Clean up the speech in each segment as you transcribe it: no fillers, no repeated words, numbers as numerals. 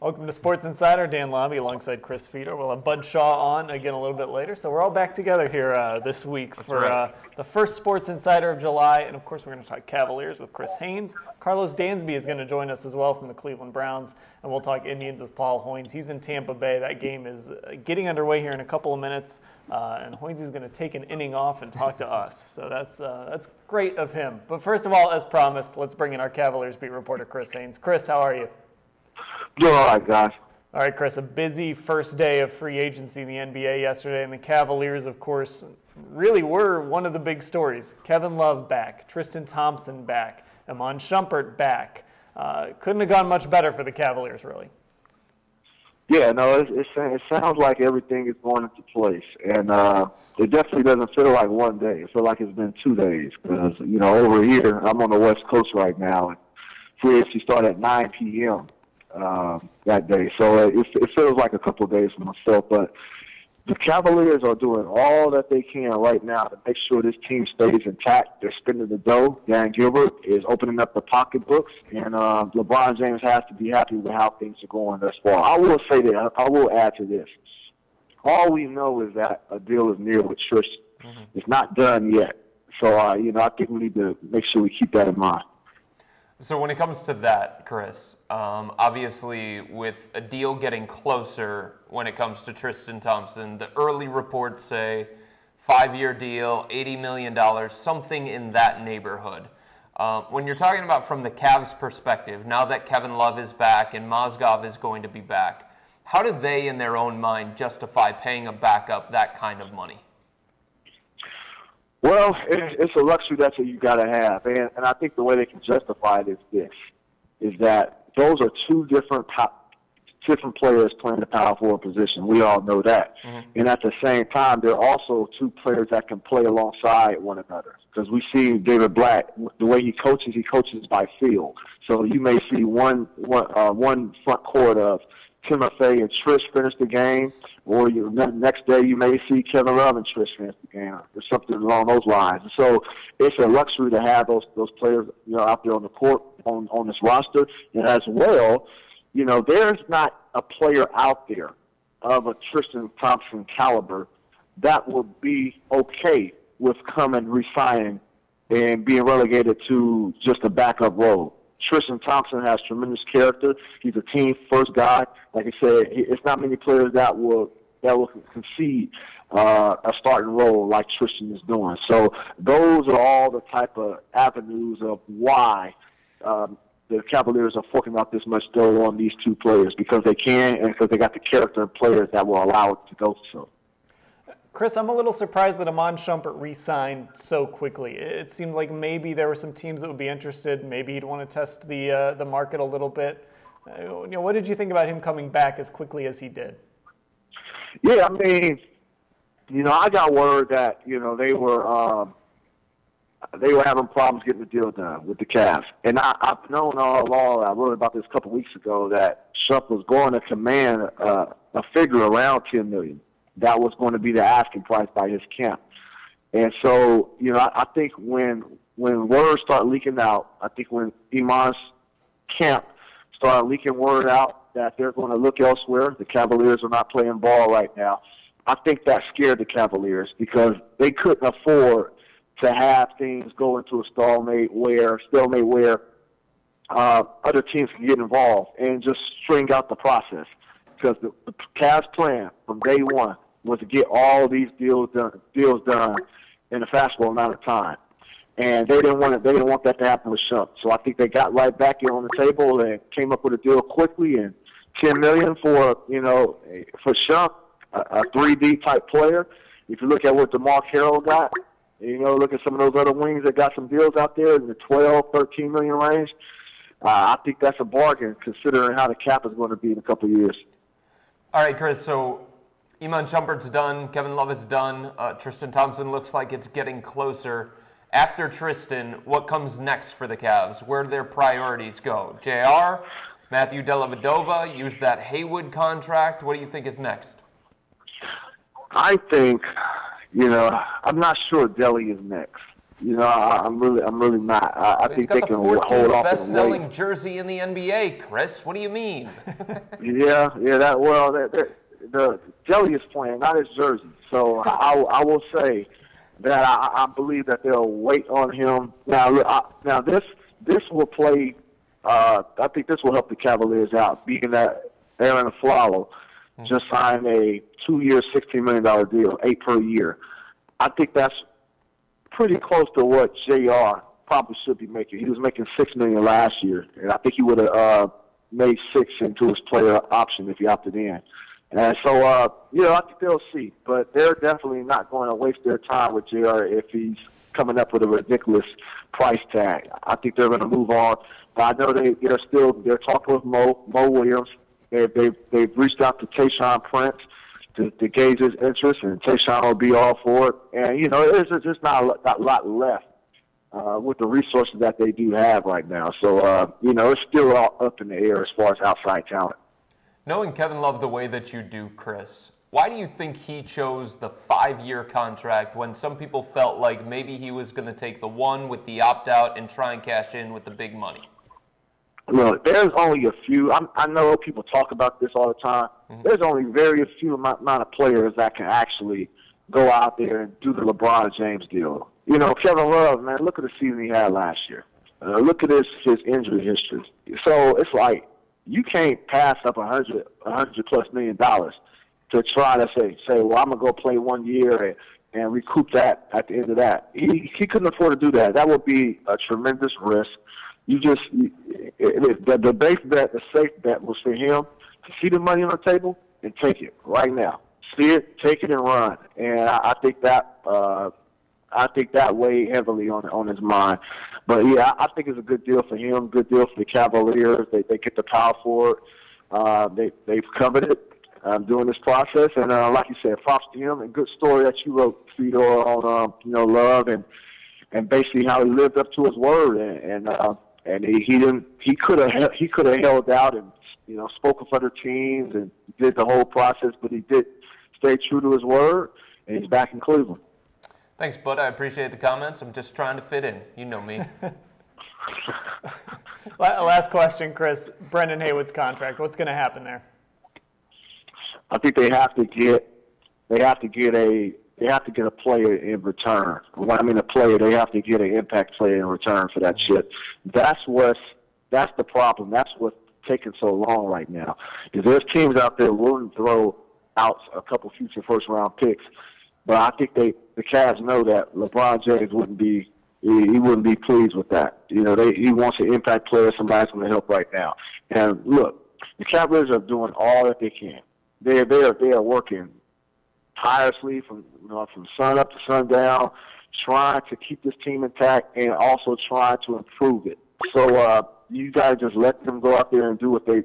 Welcome to Sports Insider. Dan Labbe alongside Chris Fedor. We'll have Bud Shaw on again a little bit later. So we're all back together here this week for the first Sports Insider of July. And, of course, we're going to talk Cavaliers with Chris Haynes. Karlos Dansby is going to join us as well from the Cleveland Browns. And we'll talk Indians with Paul Hoynes. He's in Tampa Bay. That game is getting underway here in a couple of minutes. And Hoynes is going to take an inning off and talk to us. So that's great of him. But first of all, as promised, let's bring in our Cavaliers beat reporter, Chris Haynes. Chris, how are you? Doing all right, guys. All right, Chris, a busy first day of free agency in the NBA yesterday, and the Cavaliers, of course, really were one of the big stories. Kevin Love back, Tristan Thompson back, Iman Shumpert back. Couldn't have gone much better for the Cavaliers, really. Yeah, no, it sounds like everything is going into place, and it definitely doesn't feel like one day. It feels like it's been 2 days because, over here, I'm on the West Coast right now, and free agency started at 9 p.m. That day. So it feels like a couple of days for myself, but the Cavaliers are doing all that they can right now to make sure this team stays intact. They're spinning the dough. Dan Gilbert is opening up the pocketbooks, and LeBron James has to be happy with how things are going thus far. I will say that. I will add to this. All we know is that a deal is near with Tristan. Mm-hmm. It's not done yet. So, I think we need to make sure we keep that in mind. So when it comes to that, Chris, obviously with a deal getting closer when it comes to Tristan Thompson, the early reports say 5-year deal, $80 million, something in that neighborhood. When you're talking about from the Cavs' perspective, now that Kevin Love is back and Mozgov is going to be back, how do they in their own mind justify paying a backup that kind of money? Well, it's a luxury that you got to have, and I think the way they can justify it is that those are two different players playing the power forward position. We all know that, and at the same time, they're also two players that can play alongside one another. Because we see David Black, the way he coaches by feel. So you may see one front court of Timothy and Trish finish the game, or next day you may see Kevin Love and Trish finish the game, or something along those lines. And so it's a luxury to have those players out there on the court on this roster. And as well, there's not a player out there of a Tristan Thompson caliber that would be okay with coming, re-signing, and being relegated to just a backup role. Tristan Thompson has tremendous character. He's a team-first guy. Like I said, it's not many players that will concede a starting role like Tristan is doing. So those are all the type of avenues of why the Cavaliers are forking out this much dough on these two players, because they can and because they got the character of players that will allow it to go so. Chris, I'm a little surprised that Iman Shumpert re-signed so quickly. It seemed like maybe there were some teams that would be interested. Maybe he'd want to test the market a little bit. What did you think about him coming back as quickly as he did? Yeah, I mean, I got word that they were having problems getting the deal done with the Cavs, and I've known all along. I wrote about this a couple weeks ago that Shumpert was going to command a figure around $10 million. That was going to be the asking price by his camp. And so, I think when words start leaking out, I think when Iman's camp started leaking word out that they're going to look elsewhere, the Cavaliers are not playing ball right now, I think that scared the Cavaliers because they couldn't afford to have things go into a stalemate where other teams can get involved and just string out the process. Because the Cavs' plan from day one was to get all these deals done in a fastball amount of time, and they didn't want that to happen with Shump. So I think they got right back here on the table and came up with a deal quickly, and $10 million for Shump, a 3D type player. If you look at what DeMar Carroll got, look at some of those other wings that got some deals out there in the 12, 13 million range. I think that's a bargain considering how the cap is going to be in a couple of years. All right, Chris, so Iman Shumpert's done, Kevin Love is done, Tristan Thompson looks like it's getting closer. After Tristan, what comes next for the Cavs? Where do their priorities go? JR, Matthew Dellavedova, use that Haywood contract. What do you think is next? I think, I'm not sure Delly is next. I'm really not. I think they can hold off the and wait. best-selling jersey in the NBA, Chris. What do you mean? Yeah. The jelly is playing, not his jersey. So I will say that I believe that they'll wait on him. Now this will play. I think this will help the Cavaliers out, being that Aaron Aflalo just signed a 2-year, $16 million deal, 8 per year. I think that's pretty close to what JR probably should be making. He was making $6 million last year, and I think he would have made $6 into his player option if he opted in. And so, I think they'll see. But they're definitely not going to waste their time with JR if he's coming up with a ridiculous price tag. I think they're going to move on. But I know they're talking with Mo Williams. They've reached out to Tayshaun Prince to gauge his interest, and Tayshaun will be all for it. And, there's just not a lot left with the resources that they do have right now. So, it's still all up in the air as far as outside talent. Knowing Kevin Love the way that you do, Chris, why do you think he chose the 5-year contract when some people felt like maybe he was going to take the 1 with the opt-out and try and cash in with the big money? Look, there's only a few. I know people talk about this all the time. Mm-hmm. There's only very few amount of players that can actually go out there and do the LeBron James deal. Kevin Love, man, look at the season he had last year. Look at his injury history. So it's like you can't pass up $100+ million to try to say, well, I'm gonna go play 1 year and recoup that at the end of that. He couldn't afford to do that. That would be a tremendous risk. The safe bet was for him to see the money on the table and take it right now. See it, take it, and run. And I think that weighed heavily on his mind. But yeah, I think it's a good deal for him, good deal for the Cavaliers. They get the power for it. They've covered it during this process, and like you said, props to him. And good story that you wrote, Fedor, on Love and basically how he lived up to his word. And he could have held out and spoke with other teams and did the whole process, but he did stay true to his word, and he's back in Cleveland. Thanks, Bud. I appreciate the comments. I'm just trying to fit in. You know me. Last question, Chris. Brendan Haywood's contract. What's going to happen there? I think they have to get a player in return. When I mean a player, they have to get an impact player in return for that shit. That's the problem. That's what's taking so long right now. Is there's teams out there willing to throw out a couple future first-round picks, but I think the Cavs know that LeBron James wouldn't be pleased with that. He wants an impact player, somebody's going to help right now. And look, the Cavaliers are doing all that they can. They are working tirelessly from sun up to sundown, trying to keep this team intact and also trying to improve it. So you guys just let them go out there and do what they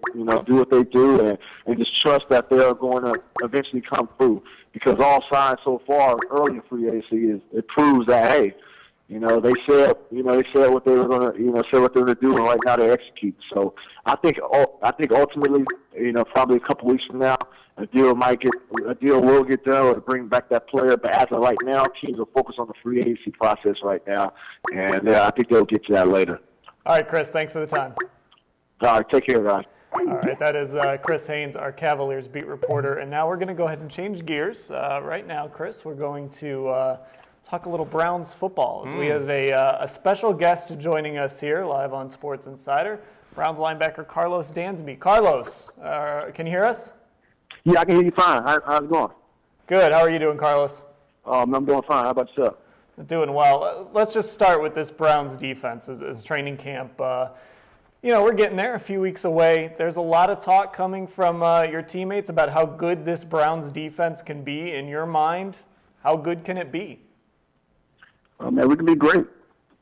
do, and just trust that they are going to eventually come through. Because all signs so far early in free agency it proves that they said what they were going to do, and right now they execute. So I think ultimately, probably a couple weeks from now, a deal will get done or to bring back that player. But as of right now, teams are focused on the free agency process right now, and I think they'll get to that later. All right, Chris, thanks for the time. All right, take care, guys. All right, that is Chris Haynes, our Cavaliers beat reporter. And now we're going to go ahead and change gears. Right now, Chris, we're going to talk a little Browns football. As we have a special guest joining us here live on Sports Insider, Browns linebacker Karlos Dansby. Karlos, can you hear us? Yeah, I can hear you fine. How's it going? Good. How are you doing, Karlos? I'm doing fine. How about yourself? Doing well. Let's just start with this Browns defense as training camp. We're getting there, a few weeks away. There's a lot of talk coming from your teammates about how good this Browns defense can be. In your mind, how good can it be? Man, we can be great.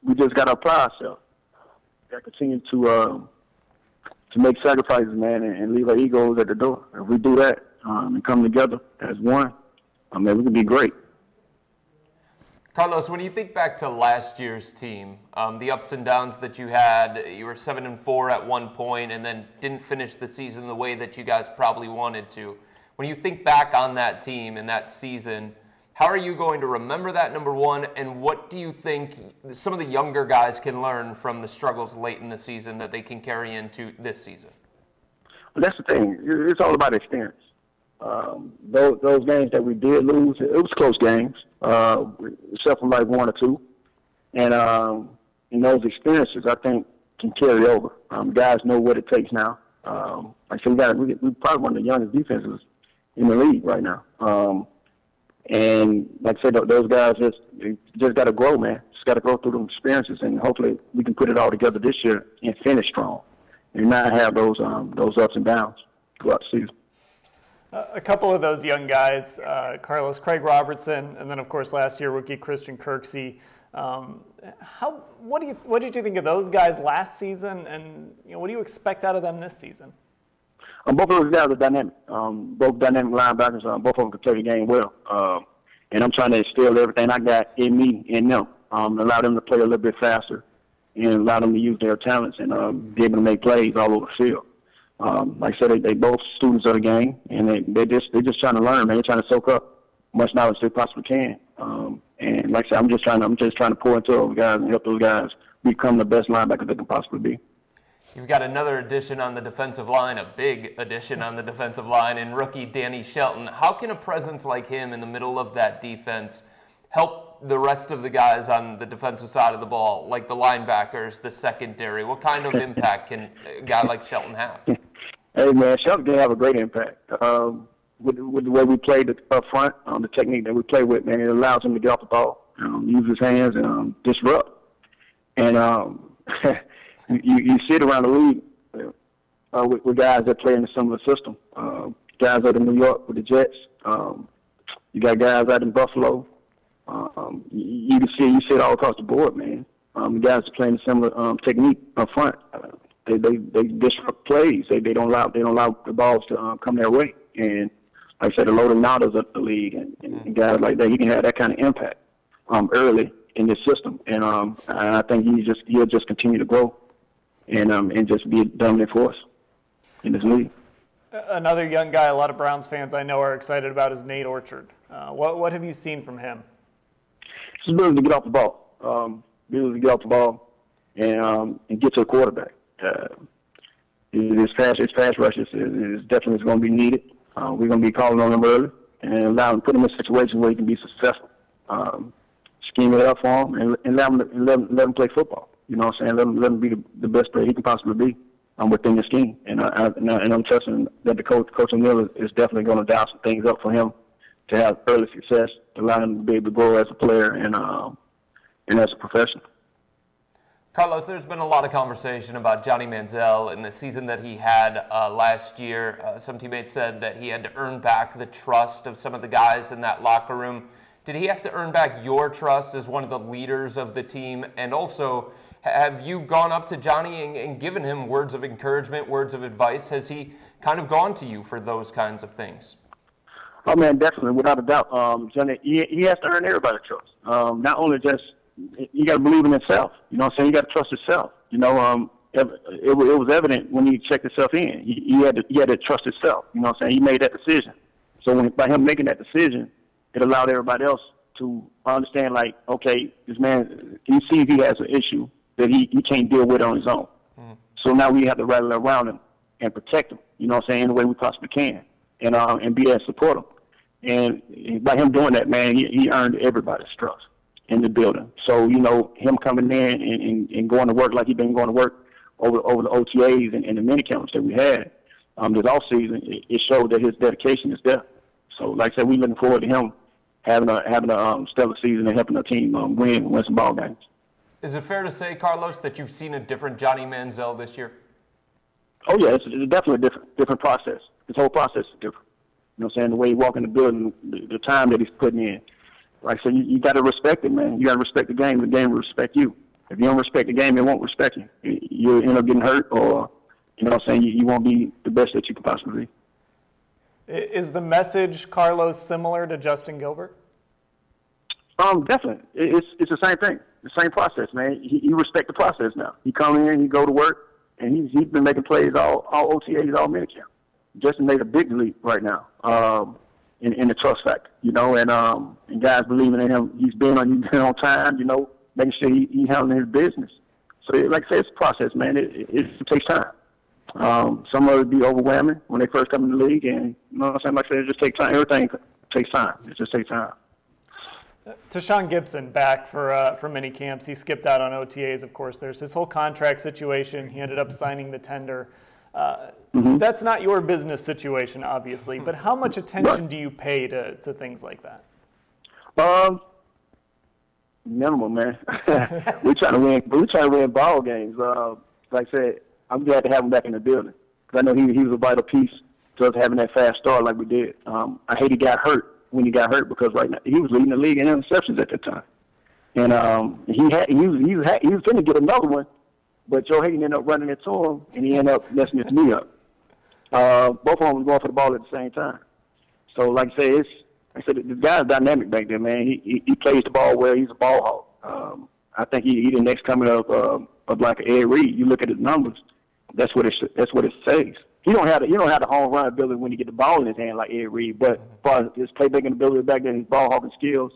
We just got to apply ourselves. We got to continue to make sacrifices, man, and leave our egos at the door. If we do that and come together as one, we can be great. Karlos, when you think back to last year's team, the ups and downs that you had, you were 7-4 at one point and then didn't finish the season the way that you guys probably wanted to. When you think back on that team and that season, How are you going to remember that, number one, and what do you think some of the younger guys can learn from the struggles late in the season that they can carry into this season? Well, that's the thing. It's all about experience. Those games that we did lose, it was close games, except for like one or two. And those experiences, I think, can carry over. Guys know what it takes now. Like I said, we're probably one of the youngest defenses in the league right now. And like I said, those guys just got to grow, man. Just got to go through them experiences, and hopefully we can put it all together this year and finish strong, and not have those ups and downs throughout the season. A couple of those young guys, Craig Robertson, and then of course last year rookie Christian Kirksey. What did you think of those guys last season, and what do you expect out of them this season? Both of those guys are dynamic. Both dynamic linebackers. Both of them can play the game well. And I'm trying to instill everything I got in me in them. Allow them to play a little bit faster, and allow them to use their talents and be able to make plays all over the field. Like I said, they both students of the game, and they're just trying to learn. Man, they're trying to soak up much knowledge they possibly can. And like I said, I'm just trying to pour into those guys and help those guys become the best linebackers they can possibly be. You've got another addition on the defensive line, a big addition on the defensive line, in rookie Danny Shelton. How can a presence like him in the middle of that defense help the rest of the guys on the defensive side of the ball, like the linebackers, the secondary? What kind of impact can a guy like Shelton have? Hey, man, Shelton can have a great impact. With the way we played up front, the technique that we play with, man, it allows him to get off the ball, use his hands, and disrupt. And you see it around the league with guys that play in a similar system. Guys out in New York with the Jets. You got guys out in Buffalo. You see it all across the board, man. The guys are playing a similar technique up front. They disrupt plays. They don't allow the balls to come their way. And like I said, the Loaded Nautas of the league and guys like that, he can have that kind of impact early in this system. And I think he'll just continue to grow and just be a dominant force in this league. Another young guy a lot of Browns fans I know are excited about is Nate Orchard. What have you seen from him? His ability to get off the ball, and get to the quarterback. His fast rushes is definitely going to be needed. We're going to be calling on him early and allow him, put him in situations where he can be successful. Scheme it up for him and let him play football. You know what I'm saying? Let him be the best player he can possibly be within the scheme. And I'm trusting that the Coach O'Neill is definitely going to dial some things up for him to have early success, to allow him to be able to grow as a player and as a professional. Karlos, there's been a lot of conversation about Johnny Manziel and the season that he had last year. Some teammates said that he had to earn back the trust of some of the guys in that locker room. Did he have to earn back your trust as one of the leaders of the team? And also, have you gone up to Johnny and given him words of encouragement, words of advice? Has he kind of gone to you for those kinds of things? Oh, man, definitely, without a doubt. Johnny, he has to earn everybody's trust. Not only just, you got to believe in himself. You know what I'm saying? You got to trust yourself. You know, it was evident when he checked himself in. He had to trust himself. You know what I'm saying? He made that decision. So by him making that decision, it allowed everybody else to understand, like, okay, this man, he sees he has an issue that he can't deal with on his own. Mm-hmm. So now we have to rally around him and protect him, you know what I'm saying, in the way we possibly can, and be there to support him. And by him doing that, man, he earned everybody's trust in the building. So, you know, him coming in and going to work like he's been going to work over the OTAs and the mini camps that we had this offseason, it showed that his dedication is there. So, like I said, we're looking forward to him having a stellar season and helping our team win some ball games. Is it fair to say, Karlos, that you've seen a different Johnny Manziel this year? Oh, yeah, it's definitely a different process. His whole process is different. You know what I'm saying? The way he walk in the building, the time that he's putting in. Like I said, you got to respect it, man. You got to respect the game. The game will respect you. If you don't respect the game, it won't respect you. You'll end up getting hurt, or, you know what I'm saying, you won't be the best that you can possibly be. Is the message, Karlos, similar to Justin Gilbert? Definitely. It's the same thing. The same process, man. He respect the process now. He come in, he go to work, and he's been making plays all OTAs, all minicamp. Justin made a big leap right now. in the trust factor, you know, and guys believing in him. He's been on time, you know, making sure he handling his business. So, like I said, it's a process, man. It takes time. Some of it be overwhelming when they first come in the league, and you know what I'm saying? Like I said, it just takes time. Everything takes time. It just takes time. Tashawn Gibson back for mini camps. He skipped out on OTAs, of course. There's his whole contract situation. He ended up signing the tender. That's not your business situation, obviously, but how much attention do you pay to things like that? Minimum, man. we try to win ball games. Like I said, I'm glad to have him back in the building because I know he was a vital piece to us having that fast start like we did. I hate he got hurt when he got hurt because right now he was leading the league in interceptions at that time, and he was going to get another one, but Joe Hayden ended up running it to him, and he ended up messing his knee up. Both of them was going for the ball at the same time. So, like I said, the guy's dynamic back there, man. He plays the ball well. He's a ball hawk. I think he the next coming of like Ed Reed. You look at his numbers. That's what it says. He don't have the home run ability when he get the ball in his hand like Ed Reed, but as far as his playmaking ability back there, his ball hawking skills,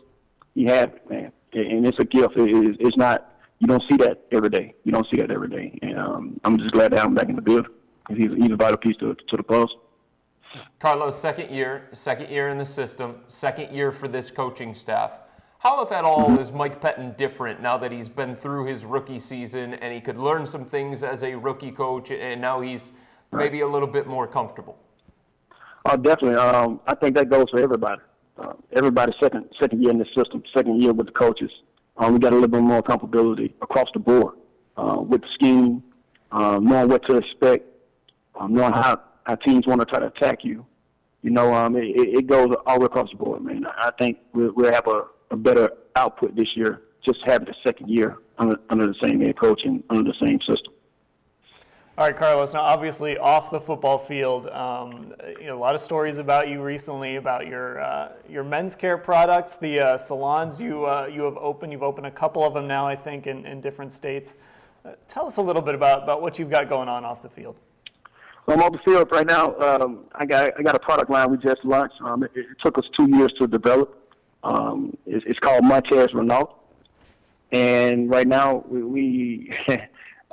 he has it, man. And it's a gift. It's not. You don't see that every day. And I'm just glad to have him back in the building because he's a vital piece to the post. Karlos, second year in the system, second year for this coaching staff. How, if at all, is Mike Pettine different now that he's been through his rookie season and he could learn some things as a rookie coach, and now he's maybe a little bit more comfortable? Oh, definitely. I think that goes for everybody. Everybody's second year in the system, second year with the coaches. We got a little bit more comfortability across the board with the scheme, knowing what to expect, knowing how our teams want to try to attack you. You know, it goes all the way across the board, man. I think we'll have a better output this year just having the second year under the same head coach and under the same system. All right, Karlos. Now, obviously, off the football field, a lot of stories about you recently about your men's care products, the salons you have opened. You've opened a couple of them now, I think, in different states. Tell us a little bit about what you've got going on off the field. Well, I'm on the field right now. I got a product line we just launched. It took us 2 years to develop. It's called Manziel Renault, and right now we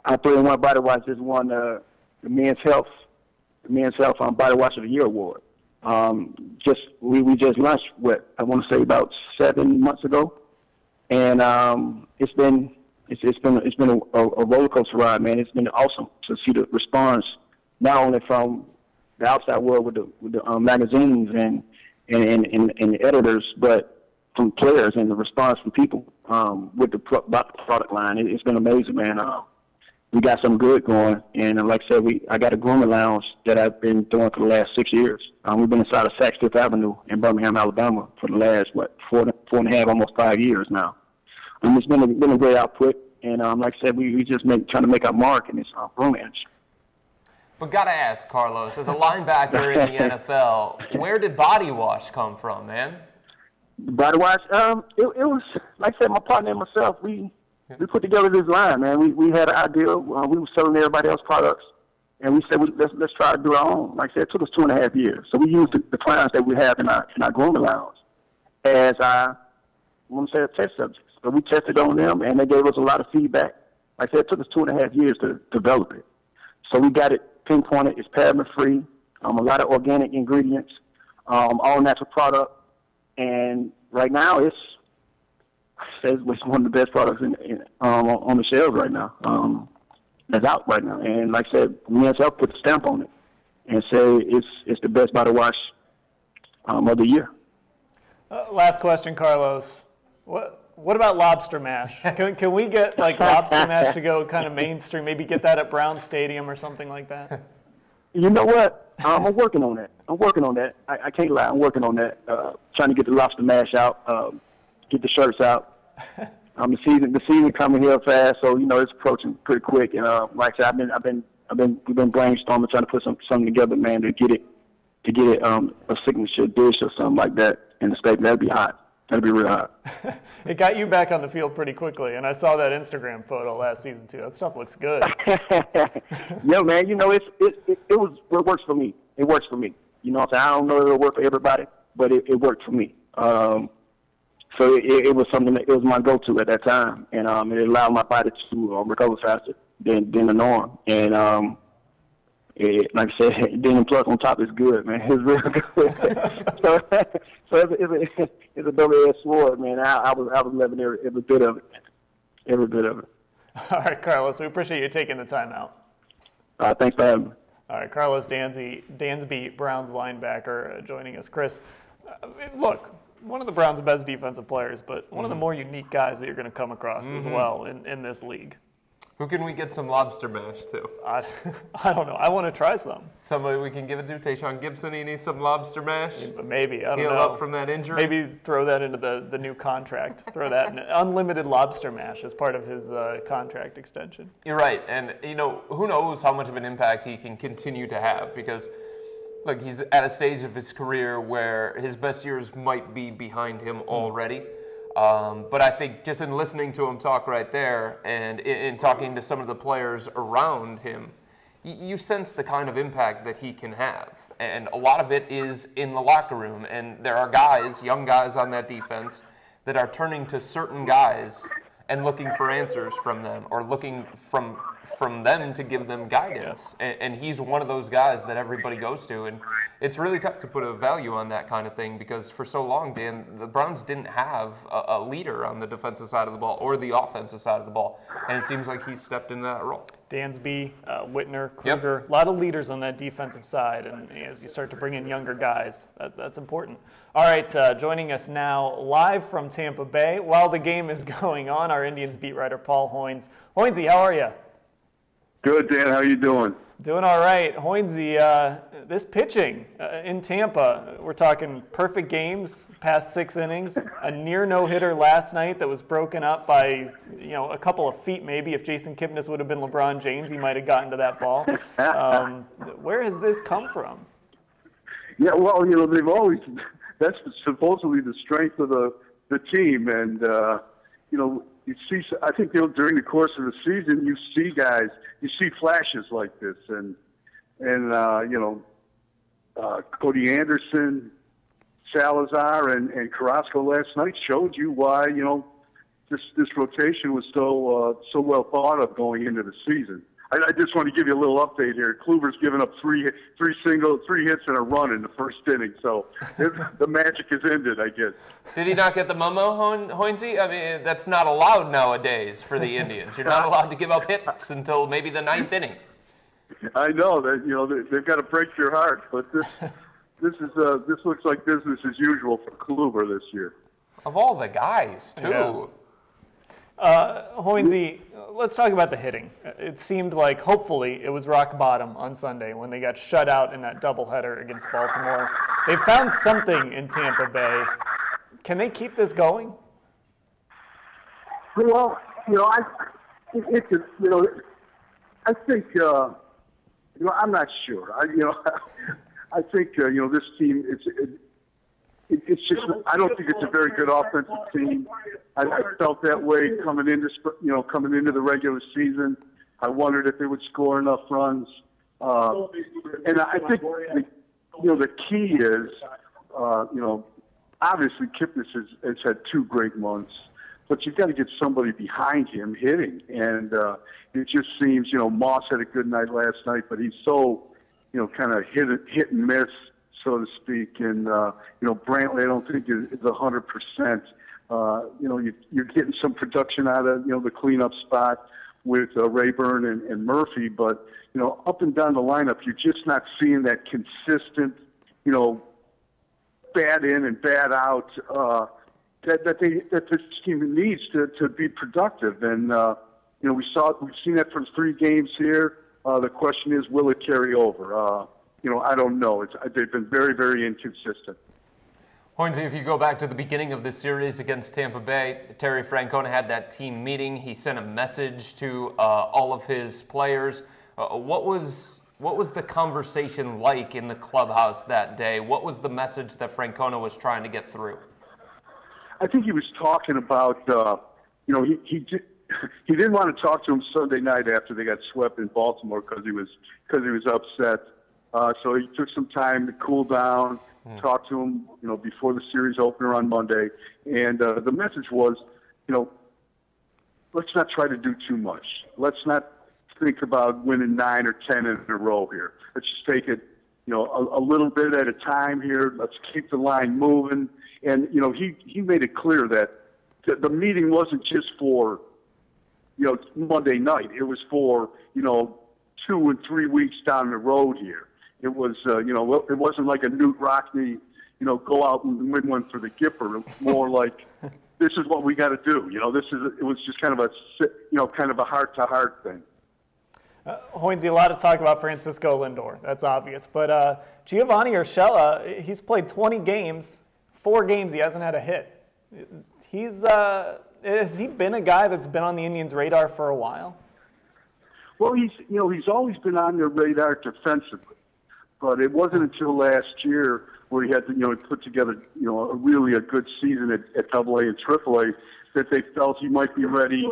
our 3-in-1 body wash just won the Men's Health Body Wash of the Year award. We just launched I want to say about 7 months ago, and it's been a roller coaster ride, man. It's been awesome to see the response not only from the outside world with the magazines and the editors, but from players and the response from people with the product line. It's been amazing, man. We got something good going, and like I said, I got a grooming lounge that I've been doing for the last 6 years. We've been inside of Saks Fifth Avenue in Birmingham, Alabama, for the last 4.5, almost 5 years now. It's been a great output, and like I said, we just trying to make our mark in this grooming industry. But gotta ask, Karlos, as a linebacker in the NFL, where did body wash come from, man? Body wash, it was like I said, my partner and myself. We put together this line, man. We had an idea. We were selling everybody else's products, and we said let's try to do our own. Like I said, it took us 2.5 years. So we used the clients that we have in our grooming lounge as test subjects. So we tested on them, and they gave us a lot of feedback. Like I said, it took us 2.5 years to develop it. So we got it pinpointed. It's paraben-free, a lot of organic ingredients, all natural product, and right now it's one of the best products on the shelves right now. That's out right now, and like I said, Men's Health put the stamp on it and say it's the best body wash of the year. Last question, Karlos. What about lobster mash? Can we get lobster mash to go kind of mainstream? Maybe get that at Brown Stadium or something like that. You know what? I'm working on that. I can't lie. I'm working on that. Trying to get the lobster mash out, get the shirts out. The season coming here fast, so it's approaching pretty quick. And like I said, we've been brainstorming, trying to put something together, man, to get it a signature dish or something like that in the state. That'd be hot. That'd be real hot. It got you back on the field pretty quickly, and I saw that Instagram photo last season too. That stuff looks good. Yeah, man. It works for me. It works for me. I don't know if it'll work for everybody, but it worked for me. So it was something that it was my go-to at that time, and it allowed my body to recover faster than the norm. And like I said, being plus on top is good, man. It's real good. so it's a double-edged sword, man. I was loving every bit of it, every bit of it. All right, Karlos, we appreciate you taking the time out. Thanks for having me. All right, Karlos Dansby, Browns linebacker, joining us. Chris, look, one of the Browns' best defensive players, but one of the more unique guys that you're going to come across as well in this league. Who can we get some lobster mash to? I don't know. I want to try some. Somebody we can give it to? Tayshaun Gibson, he needs some lobster mash? Maybe. I don't know. Heal up from that injury? Maybe throw that into the new contract. Throw that in unlimited lobster mash as part of his contract extension. You're right. And, you know, who knows how much of an impact he can continue to have, because, look, he's at a stage of his career where his best years might be behind him already. But I think just in listening to him talk right there and in talking to some of the players around him, you sense the kind of impact that he can have. And a lot of it is in the locker room. And there are guys, young guys on that defense, that are turning to certain guys and looking for answers from them, or looking from them to give them guidance. And he's one of those guys that everybody goes to. And it's really tough to put a value on that kind of thing, because for so long, Dan, the Browns didn't have a leader on the defensive side of the ball or the offensive side of the ball. And it seems like he's stepped into that role. Dansby, Whitner, Kruger, a lot of leaders on that defensive side. And as you start to bring in younger guys, that's important. All right, joining us now live from Tampa Bay while the game is going on, our Indians beat writer Paul Hoynes. Hoynesy, how are you? Good, Dan. How you doing? Doing all right. Hoynesy, this pitching in Tampa, we're talking perfect games, past 6 innings, a near no-hitter last night that was broken up by, a couple of feet maybe. If Jason Kipnis would have been LeBron James, he might have gotten to that ball. Where has this come from? Yeah, well, they've always, that's supposedly the strength of the team. And, you see, I think during the course of the season, you see flashes like this, and Cody Anderson, Salazar, and Carrasco last night showed you why this rotation was so well thought of going into the season. I just want to give you a little update here. Kluber's given up three hits and a run in the first inning, so the magic is ended, I guess. Did he not get the memo, Hoynesy? I mean, that's not allowed nowadays for the Indians. You're not allowed to give up hits until maybe the 9th inning. I know that they've got to break your heart, but this looks like business as usual for Kluber this year. Of all the guys, too. Yeah. Hoynesy, let's talk about the hitting. It seemed like, hopefully, it was rock bottom on Sunday when they got shut out in that doubleheader against Baltimore. They found something in Tampa Bay. Can they keep this going? Well, I think, I'm not sure. I think, this team, it's just, I don't think it's a very good offensive team. I felt that way coming into the regular season. I wondered if they would score enough runs. And I think, the key is, obviously Kipnis has had 2 great months, but you've got to get somebody behind him hitting. And it just seems, Moss had a good night last night, but he's so, kind of hit and miss, so to speak. And, Brantley, I don't think is 100%. You're getting some production out of, the cleanup spot with Rayburn and Murphy, but, up and down the lineup, you're just not seeing that consistent, bat in and bat out that this team needs to be productive. And, we've seen that for 3 games here. The question is, will it carry over? I don't know. They've been very, very inconsistent. Hoynesy, if you go back to the beginning of this series against Tampa Bay, Terry Francona had that team meeting. He sent a message to all of his players. What was the conversation like in the clubhouse that day? What was the message that Francona was trying to get through? I think he was talking about, he didn't want to talk to him Sunday night after they got swept in Baltimore because he was upset. So he took some time to cool down, talked to him, before the series opener on Monday, and the message was, let's not try to do too much. Let's not think about winning 9 or 10 in a row here. Let's just take it, a little bit at a time here. Let's keep the line moving. And, he made it clear that the meeting wasn't just for, Monday night. It was for, 2 and 3 weeks down the road here. It was, it wasn't like a Newt Rockney, go out and win one for the Gipper. It was more like, this is what we got to do. It was just kind of a heart-to-heart thing. Hoynes, a lot of talk about Francisco Lindor. That's obvious. But Giovanni Rochella, he's played 20 games, 4 games he hasn't had a hit. Has he been a guy that's been on the Indians' radar for a while? Well, he's always been on their radar defensively, but it wasn't until last year where he had to, put together, a good season at AA and AAA that they felt he might be ready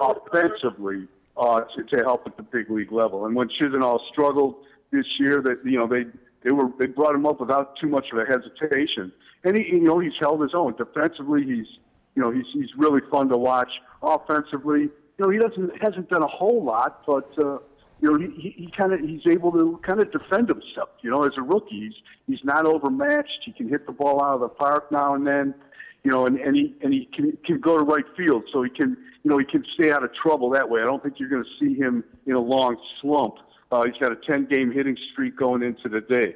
offensively to help at the big league level. And when Chisenhall struggled this year, they brought him up without too much of a hesitation, and he's held his own defensively. He's really fun to watch. Offensively, he hasn't done a whole lot, but he's able to kind of defend himself. As a rookie, he's not overmatched. He can hit the ball out of the park now and then. And he can go to right field, so he can stay out of trouble that way. I don't think you're going to see him in a long slump. He's got a 10-game hitting streak going into the day.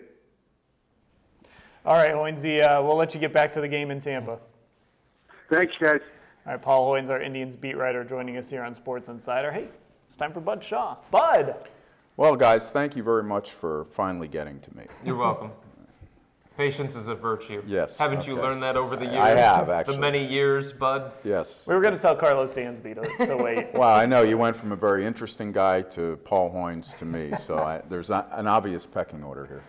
All right, Hoynes, we'll let you get back to the game in Tampa. Thanks, guys. All right, Paul Hoynes, our Indians beat writer, joining us here on Sports Insider. Hey, it's time for Bud Shaw. Bud! Well, guys, thank you very much for finally getting to me. You're welcome. Patience is a virtue. Yes. Haven't you learned that over the years? I have, actually. The many years, Bud? Yes. We were going to tell Karlos Dansby to wait. Well, I know you went from a very interesting guy to Paul Hoynes to me, so there's an obvious pecking order here.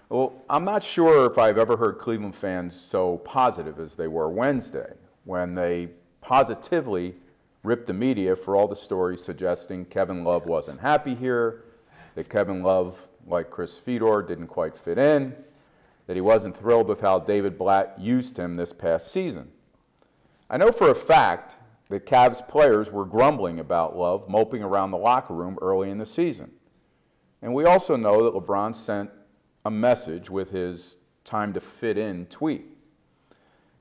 Well, I'm not sure if I've ever heard Cleveland fans so positive as they were Wednesday, when they positively ripped the media for all the stories suggesting Kevin Love wasn't happy here, that Kevin Love, like Chris Fedor, didn't quite fit in, that he wasn't thrilled with how David Blatt used him this past season. I know for a fact that Cavs players were grumbling about Love moping around the locker room early in the season. And we also know that LeBron sent a message with his time to fit in tweet.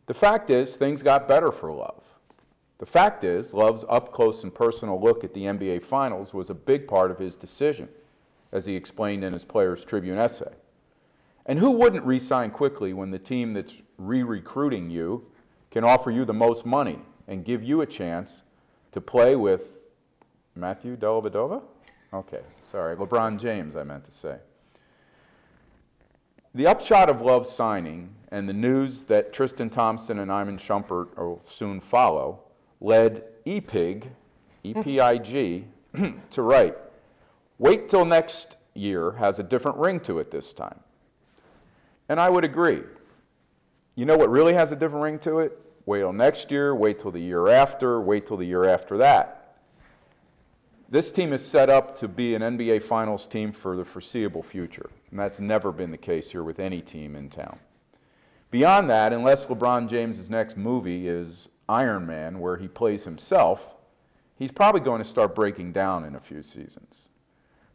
The fact is, things got better for Love. The fact is, Love's up-close and personal look at the NBA Finals was a big part of his decision, as he explained in his Players Tribune essay. And who wouldn't re-sign quickly when the team that's re-recruiting you can offer you the most money and give you a chance to play with Matthew Dellavedova? Okay, sorry, LeBron James, I meant to say. The upshot of Love's signing and the news that Tristan Thompson and Iman Shumpert will soon follow led EPIG, E-P-I-G, to write, "Wait till next year has a different ring to it this time." And I would agree. You know what really has a different ring to it? Wait till next year, wait till the year after, wait till the year after that. This team is set up to be an NBA Finals team for the foreseeable future, and that's never been the case here with any team in town. Beyond that, unless LeBron James' next movie is Iron Man, where he plays himself, he's probably going to start breaking down in a few seasons.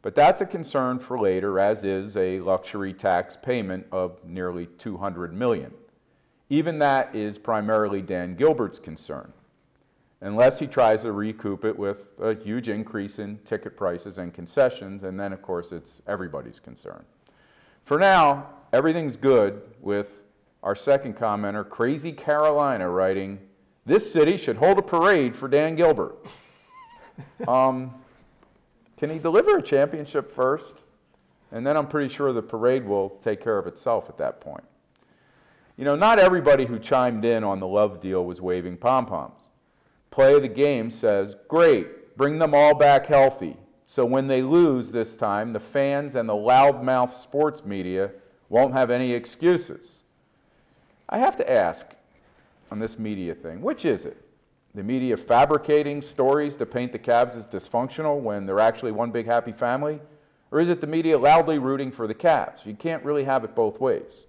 But that's a concern for later, as is a luxury tax payment of nearly $200 million. Even that is primarily Dan Gilbert's concern, unless he tries to recoup it with a huge increase in ticket prices and concessions, and then, of course, it's everybody's concern. For now, everything's good, with our second commenter, Crazy Carolina, writing, "This city should hold a parade for Dan Gilbert." Can he deliver a championship first? And then I'm pretty sure the parade will take care of itself at that point. You know, not everybody who chimed in on the Love deal was waving pom-poms. Play of the Game says, "Great, bring them all back healthy, so when they lose this time, the fans and the loudmouth sports media won't have any excuses." I have to ask on this media thing, which is it? The media fabricating stories to paint the Cavs as dysfunctional when they're actually one big happy family? Or is it the media loudly rooting for the Cavs? You can't really have it both ways.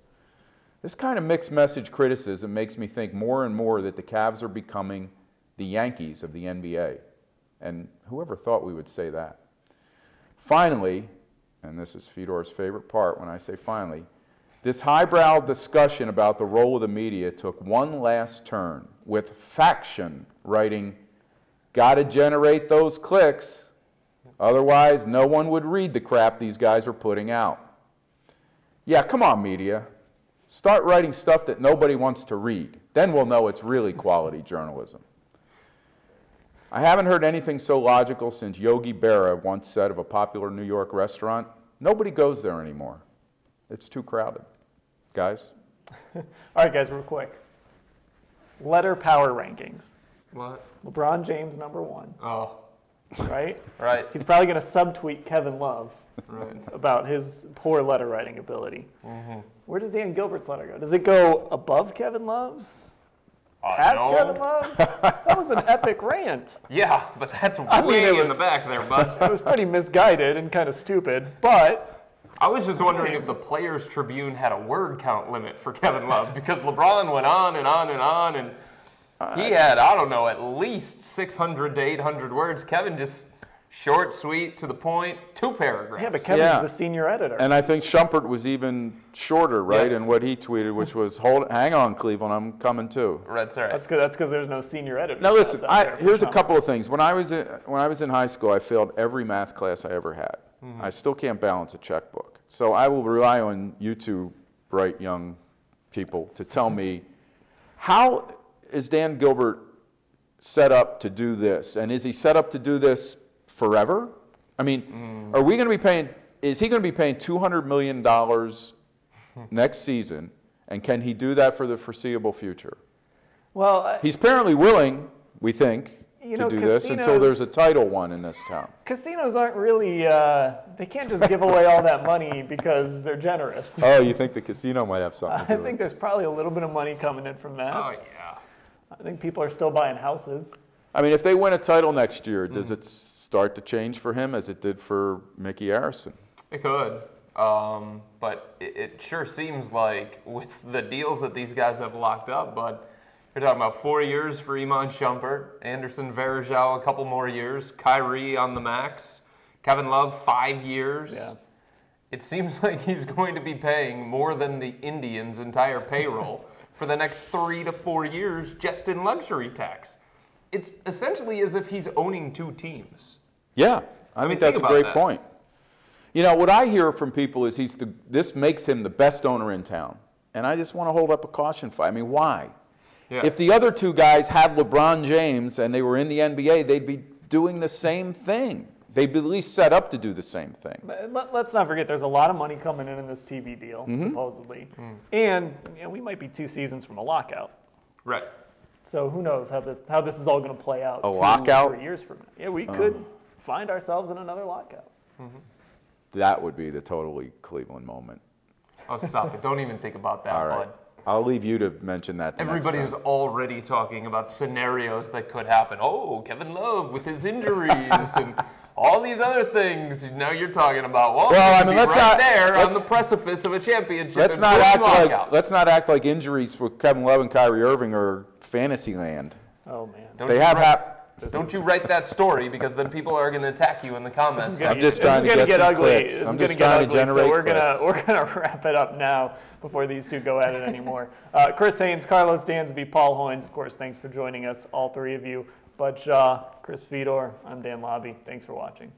This kind of mixed message criticism makes me think more and more that the Cavs are becoming the Yankees of the NBA. And whoever thought we would say that? Finally, and this is Fedor's favorite part when I say finally, this highbrow discussion about the role of the media took one last turn with Faction writing, "Gotta generate those clicks, otherwise no one would read the crap these guys are putting out." Yeah, come on, media. Start writing stuff that nobody wants to read. Then we'll know it's really quality journalism. I haven't heard anything so logical since Yogi Berra once said of a popular New York restaurant, "Nobody goes there anymore. It's too crowded." Guys? All right, guys, real quick. Letter power rankings. What? LeBron James, #1. Oh. Right? Right. He's probably going to subtweet Kevin Love Right. about his poor letter writing ability. Where does Dan Gilbert's letter go? Does it go above Kevin Love's? Past No. Kevin Love's? That was an epic rant. Yeah, but that's mean, way it in the was- back there, bud. It was pretty misguided and kind of stupid, but I was just wondering if the Players Tribune had a word count limit for Kevin Love, because LeBron went on and on and on, and he had, I don't know, at least 600 to 800 words. Kevin just short, sweet, to the point, 2 paragraphs. yeah, but Kevin's the senior editor. And I think Shumpert was even shorter, right, Yes. in what he tweeted, which was, hang on, Cleveland, I'm coming too. That's right. That's because there's no senior editor. Now listen, That's out there for here's a Shumpert. couple of things. When I was in high school, I failed every math class I ever had. I still can't balance a checkbook. So I will rely on you two bright young people to tell me, how is Dan Gilbert set up to do this? And is he set up to do this forever? I mean, are we going to be paying, is he going to be paying $200 million next season? And can he do that for the foreseeable future? Well, He's apparently willing, we think, You to know, do this until casinos- there's a title won in this town. casinos aren't really, they can't just give away all that money because they're generous. Oh, you think the casino might have something to do I with think it? there's probably a little bit of money coming in from that. Oh, yeah. I think people are still buying houses. I mean, if they win a title next year, does it start to change for him as it did for Mickey Arison? It could. But it sure seems like with the deals that these guys have locked up, but you're talking about 4 years for Iman Shumpert, Anderson Varejao a couple more years, Kyrie on the max, Kevin Love 5 years. Yeah. It seems like he's going to be paying more than the Indians' entire payroll for the next 3 to 4 years just in luxury tax. It's essentially as if he's owning 2 teams. Yeah, I mean, think that's a think about great that. point. You know, what I hear from people is this makes him the best owner in town. And I just want to hold up a caution flag. I mean, why? Yeah. If the other 2 guys had LeBron James and they were in the NBA, they'd be doing the same thing. They'd be at least set up to do the same thing. Let's not forget there's a lot of money coming in this TV deal, supposedly. And we might be 2 seasons from a lockout. Right. So who knows how this is all going to play out 2 lockout? or 3 years from now. Yeah, we could find ourselves in another lockout. That would be the totally Cleveland moment. Oh, stop it. Don't even think about that, All right. bud. I'll leave you to mention that the next Everybody's time. already talking about scenarios that could happen. Oh, Kevin Love with his injuries and all these other things. Now you're talking about, well, I mean, be let's right not- there on let's- the precipice of a championship. Let's and not push act lockout. let's not act like injuries for Kevin Love and Kyrie Irving are fantasy land. Oh, man. Don't They you have write- Don't you write that story, because then people are going to attack you in the comments. I'm just trying to get some clicks. I'm just trying to generate So we're clicks. gonna wrap it up now before these 2 go at it anymore. Chris Haynes, Karlos Dansby, Paul Hoynes, of course, thanks for joining us, all 3 of you. Bud Shaw, Chris Fedor, I'm Dan Labbe. Thanks for watching.